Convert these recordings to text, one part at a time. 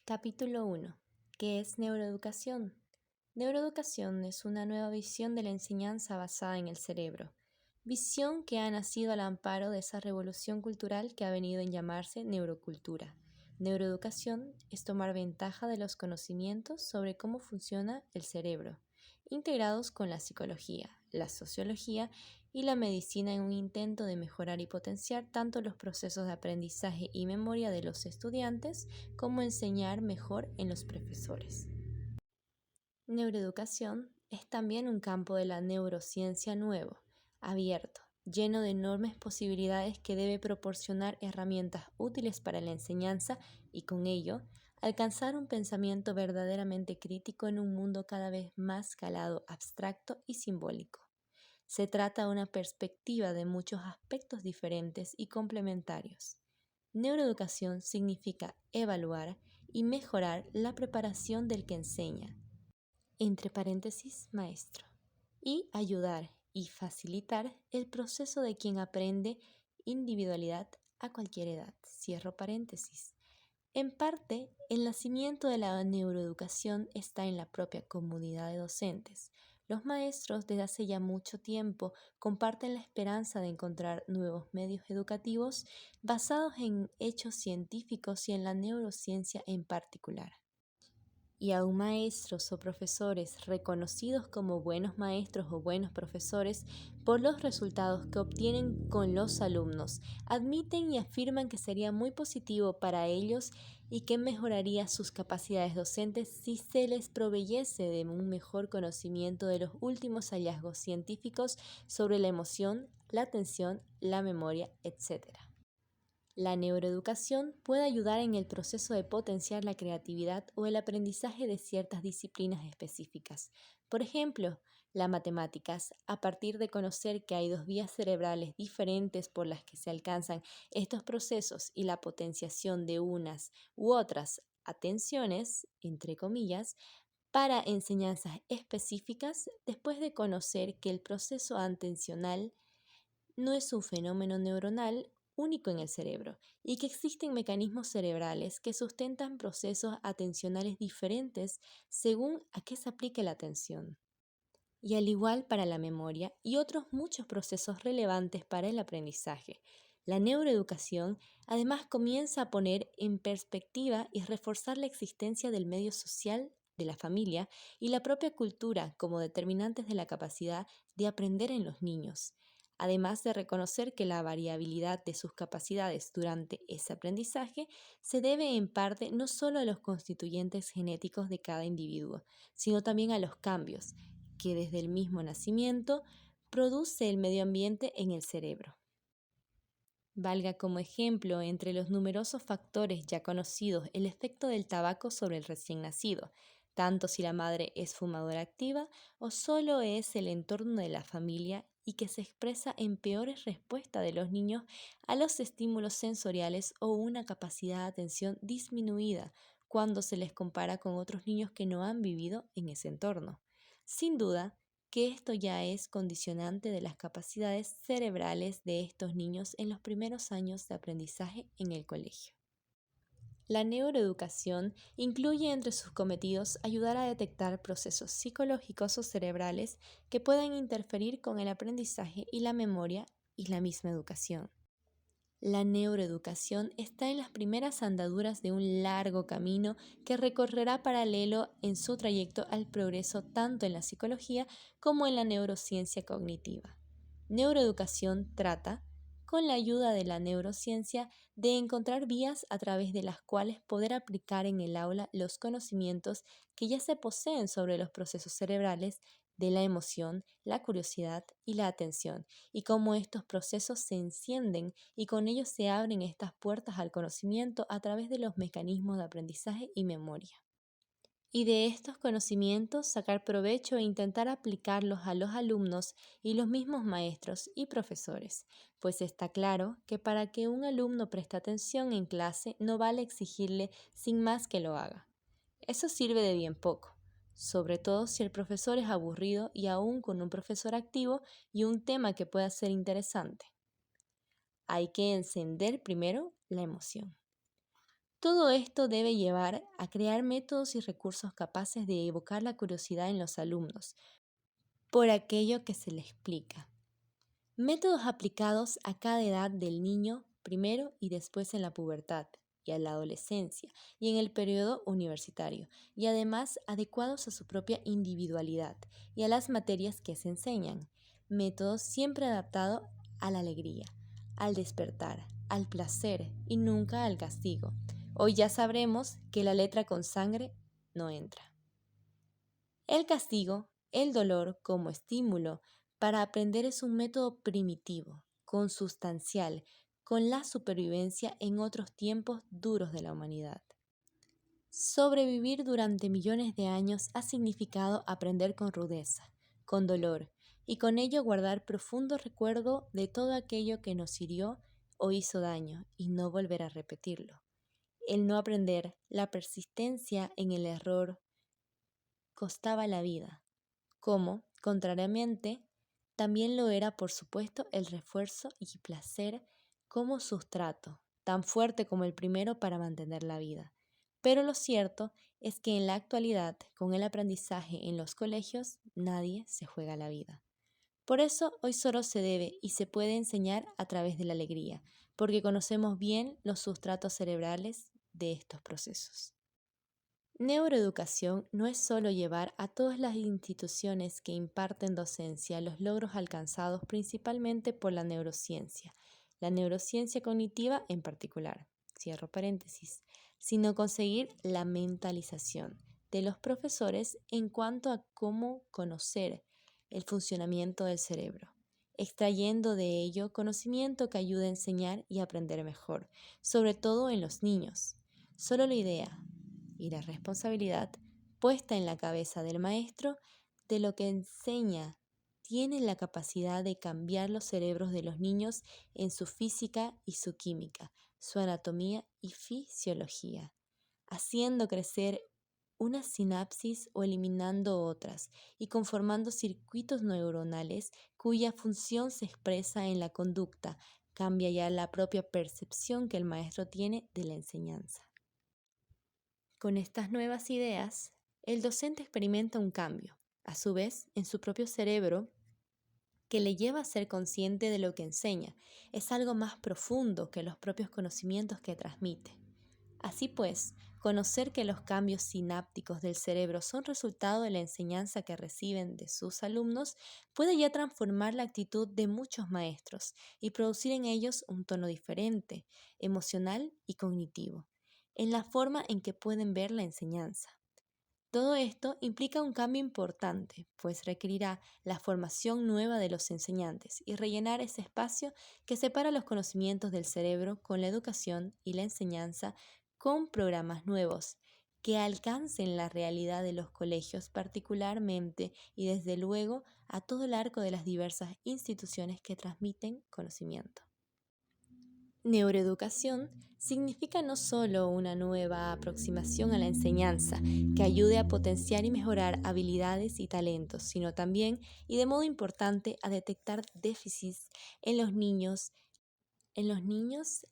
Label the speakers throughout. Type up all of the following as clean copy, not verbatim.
Speaker 1: Capítulo 1. ¿Qué es neuroeducación? Neuroeducación es una nueva visión de la enseñanza basada en el cerebro, visión que ha nacido al amparo de esa revolución cultural que ha venido en llamarse neurocultura. Neuroeducación es tomar ventaja de los conocimientos sobre cómo funciona el cerebro, integrados con la psicología, la sociología y la medicina en un intento de mejorar y potenciar tanto los procesos de aprendizaje y memoria de los estudiantes como enseñar mejor en los profesores. Neuroeducación es también un campo de la neurociencia nuevo, abierto, lleno de enormes posibilidades que debe proporcionar herramientas útiles para la enseñanza y con ello alcanzar un pensamiento verdaderamente crítico en un mundo cada vez más calado, abstracto y simbólico. Se trata de una perspectiva de muchos aspectos diferentes y complementarios. Neuroeducación significa evaluar y mejorar la preparación del que enseña, entre paréntesis, maestro, y ayudar y facilitar el proceso de quien aprende individualidad a cualquier edad, cierro paréntesis. En parte, el nacimiento de la neuroeducación está en la propia comunidad de docentes. Los maestros desde hace ya mucho tiempo comparten la esperanza de encontrar nuevos medios educativos basados en hechos científicos y en la neurociencia en particular. Y aún maestros o profesores reconocidos como buenos maestros o buenos profesores por los resultados que obtienen con los alumnos, admiten y afirman que sería muy positivo para ellos y que mejoraría sus capacidades docentes si se les proveyese de un mejor conocimiento de los últimos hallazgos científicos sobre la emoción, la atención, la memoria, etc. La neuroeducación puede ayudar en el proceso de potenciar la creatividad o el aprendizaje de ciertas disciplinas específicas. Por ejemplo, las matemáticas, a partir de conocer que hay dos vías cerebrales diferentes por las que se alcanzan estos procesos y la potenciación de unas u otras atenciones, entre comillas, para enseñanzas específicas, después de conocer que el proceso atencional no es un fenómeno neuronal único en el cerebro y que existen mecanismos cerebrales que sustentan procesos atencionales diferentes según a qué se aplique la atención. Y al igual para la memoria y otros muchos procesos relevantes para el aprendizaje. La neuroeducación además comienza a poner en perspectiva y reforzar la existencia del medio social, de la familia y la propia cultura como determinantes de la capacidad de aprender en los niños, además de reconocer que la variabilidad de sus capacidades durante ese aprendizaje se debe en parte no solo a los constituyentes genéticos de cada individuo, sino también a los cambios que desde el mismo nacimiento produce el medio ambiente en el cerebro. Valga como ejemplo, entre los numerosos factores ya conocidos, el efecto del tabaco sobre el recién nacido, tanto si la madre es fumadora activa o solo es el entorno de la familia y que se expresa en peores respuestas de los niños a los estímulos sensoriales o una capacidad de atención disminuida cuando se les compara con otros niños que no han vivido en ese entorno. Sin duda, que esto ya es condicionante de las capacidades cerebrales de estos niños en los primeros años de aprendizaje en el colegio. La neuroeducación incluye entre sus cometidos ayudar a detectar procesos psicológicos o cerebrales que puedan interferir con el aprendizaje y la memoria y la misma educación. La neuroeducación está en las primeras andaduras de un largo camino que recorrerá paralelo en su trayecto al progreso tanto en la psicología como en la neurociencia cognitiva. Neuroeducación trata, con la ayuda de la neurociencia, de encontrar vías a través de las cuales poder aplicar en el aula los conocimientos que ya se poseen sobre los procesos cerebrales de la emoción, la curiosidad y la atención, y cómo estos procesos se encienden y con ellos se abren estas puertas al conocimiento a través de los mecanismos de aprendizaje y memoria. Y de estos conocimientos sacar provecho e intentar aplicarlos a los alumnos y los mismos maestros y profesores, pues está claro que para que un alumno preste atención en clase no vale exigirle sin más que lo haga. Eso sirve de bien poco, sobre todo si el profesor es aburrido y aún con un profesor activo y un tema que pueda ser interesante. Hay que encender primero la emoción. Todo esto debe llevar a crear métodos y recursos capaces de evocar la curiosidad en los alumnos por aquello que se les explica. Métodos aplicados a cada edad del niño, primero y después en la pubertad y a la adolescencia y en el periodo universitario, y además adecuados a su propia individualidad y a las materias que se enseñan. Métodos siempre adaptados a la alegría, al despertar, al placer y nunca al castigo. Hoy ya sabremos que la letra con sangre no entra. El castigo, el dolor como estímulo para aprender es un método primitivo, consustancial, con la supervivencia en otros tiempos duros de la humanidad. Sobrevivir durante millones de años ha significado aprender con rudeza, con dolor, y con ello guardar profundo recuerdo de todo aquello que nos hirió o hizo daño y no volver a repetirlo. El no aprender, la persistencia en el error, costaba la vida, como, contrariamente, también lo era, por supuesto, el refuerzo y placer como sustrato, tan fuerte como el primero para mantener la vida. Pero lo cierto es que en la actualidad, con el aprendizaje en los colegios, nadie se juega la vida. Por eso hoy solo se debe y se puede enseñar a través de la alegría, porque conocemos bien los sustratos cerebrales de estos procesos. Neuroeducación no es solo llevar a todas las instituciones que imparten docencia los logros alcanzados principalmente por la neurociencia cognitiva en particular, cierro paréntesis, sino conseguir la mentalización de los profesores en cuanto a cómo conocer el funcionamiento del cerebro, extrayendo de ello conocimiento que ayude a enseñar y aprender mejor, sobre todo en los niños. Solo la idea y la responsabilidad puesta en la cabeza del maestro de lo que enseña tiene la capacidad de cambiar los cerebros de los niños en su física y su química, su anatomía y fisiología, haciendo crecer una sinapsis o eliminando otras y conformando circuitos neuronales cuya función se expresa en la conducta, cambia ya la propia percepción que el maestro tiene de la enseñanza. Con estas nuevas ideas, el docente experimenta un cambio, a su vez, en su propio cerebro, que le lleva a ser consciente de lo que enseña. Es algo más profundo que los propios conocimientos que transmite. Así pues, conocer que los cambios sinápticos del cerebro son resultado de la enseñanza que reciben de sus alumnos puede ya transformar la actitud de muchos maestros y producir en ellos un tono diferente, emocional y cognitivo, en la forma en que pueden ver la enseñanza. Todo esto implica un cambio importante, pues requerirá la formación nueva de los enseñantes y rellenar ese espacio que separa los conocimientos del cerebro con la educación y la enseñanza con programas nuevos que alcancen la realidad de los colegios particularmente y desde luego a todo el arco de las diversas instituciones que transmiten conocimiento. Neuroeducación significa no solo una nueva aproximación a la enseñanza que ayude a potenciar y mejorar habilidades y talentos, sino también, y de modo importante, a detectar déficits en los niños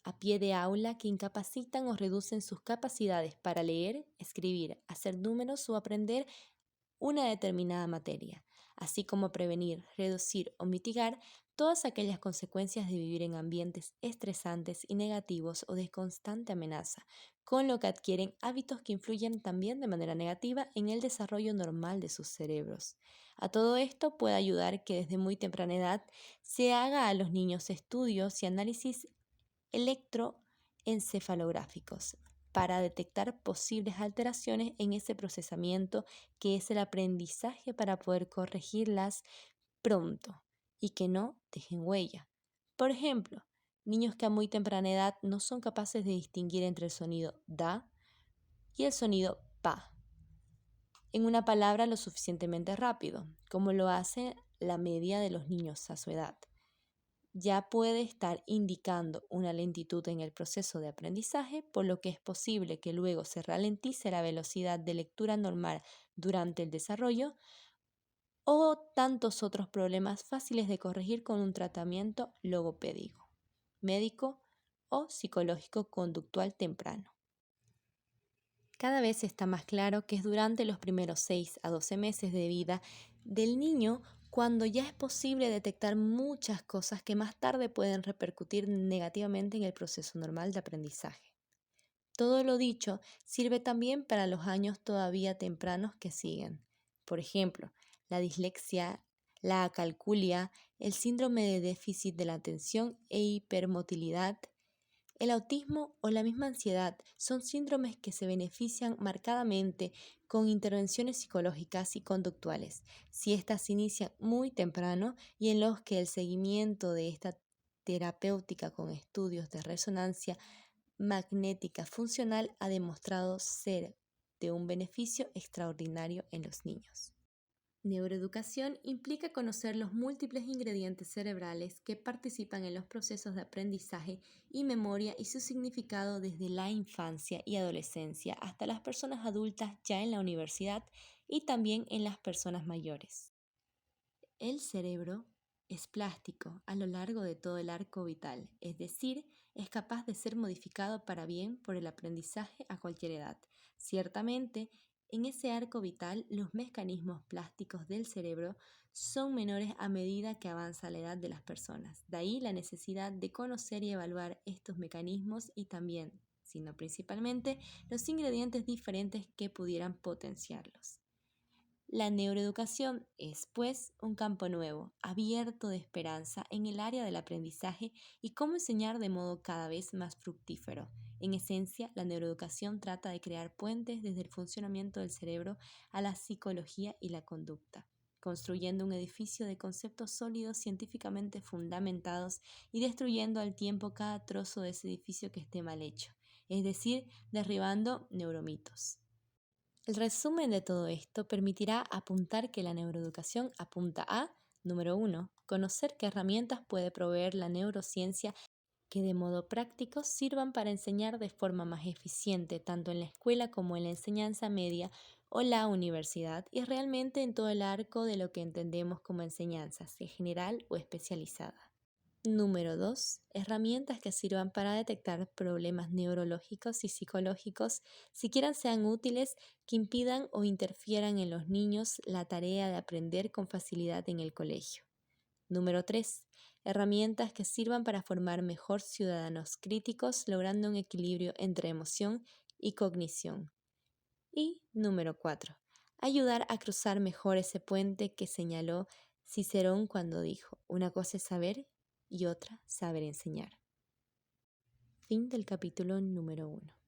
Speaker 1: a pie de aula que incapacitan o reducen sus capacidades para leer, escribir, hacer números o aprender una determinada materia, así como prevenir, reducir o mitigar todas aquellas consecuencias de vivir en ambientes estresantes y negativos o de constante amenaza, con lo que adquieren hábitos que influyen también de manera negativa en el desarrollo normal de sus cerebros. A todo esto puede ayudar que desde muy temprana edad se haga a los niños estudios y análisis electroencefalográficos para detectar posibles alteraciones en ese procesamiento que es el aprendizaje para poder corregirlas pronto y que no dejen huella. Por ejemplo, niños que a muy temprana edad no son capaces de distinguir entre el sonido da y el sonido pa en una palabra lo suficientemente rápido, como lo hace la media de los niños a su edad. Ya puede estar indicando una lentitud en el proceso de aprendizaje, por lo que es posible que luego se ralentice la velocidad de lectura normal durante el desarrollo o tantos otros problemas fáciles de corregir con un tratamiento logopédico, médico o psicológico conductual temprano. Cada vez está más claro que es durante los primeros 6 a 12 meses de vida del niño cuando ya es posible detectar muchas cosas que más tarde pueden repercutir negativamente en el proceso normal de aprendizaje. Todo lo dicho sirve también para los años todavía tempranos que siguen. Por ejemplo, la dislexia, la acalculia, el síndrome de déficit de la atención e hipermotilidad, el autismo o la misma ansiedad son síndromes que se benefician marcadamente con intervenciones psicológicas y conductuales, si éstas se inician muy temprano y en los que el seguimiento de esta terapéutica con estudios de resonancia magnética funcional ha demostrado ser de un beneficio extraordinario en los niños. Neuroeducación implica conocer los múltiples ingredientes cerebrales que participan en los procesos de aprendizaje y memoria y su significado desde la infancia y adolescencia hasta las personas adultas ya en la universidad y también en las personas mayores. El cerebro es plástico a lo largo de todo el arco vital, es decir, es capaz de ser modificado para bien por el aprendizaje a cualquier edad. Ciertamente, en ese arco vital, los mecanismos plásticos del cerebro son menores a medida que avanza la edad de las personas. De ahí la necesidad de conocer y evaluar estos mecanismos y también, si no principalmente, los ingredientes diferentes que pudieran potenciarlos. La neuroeducación es, pues, un campo nuevo, abierto de esperanza en el área del aprendizaje y cómo enseñar de modo cada vez más fructífero. En esencia, la neuroeducación trata de crear puentes desde el funcionamiento del cerebro a la psicología y la conducta, construyendo un edificio de conceptos sólidos científicamente fundamentados y destruyendo al tiempo cada trozo de ese edificio que esté mal hecho, es decir, derribando neuromitos. El resumen de todo esto permitirá apuntar que la neuroeducación apunta a, número 1, conocer qué herramientas puede proveer la neurociencia que de modo práctico sirvan para enseñar de forma más eficiente tanto en la escuela como en la enseñanza media o la universidad y realmente en todo el arco de lo que entendemos como enseñanza, sea general o especializada. Número 2. Herramientas que sirvan para detectar problemas neurológicos y psicológicos, siquiera sean útiles, que impidan o interfieran en los niños la tarea de aprender con facilidad en el colegio. Número 3. Herramientas que sirvan para formar mejor ciudadanos críticos, logrando un equilibrio entre emoción y cognición. Y número 4. Ayudar a cruzar mejor ese puente que señaló Cicerón cuando dijo, una cosa es saber y otra saber enseñar. Fin del capítulo número 1.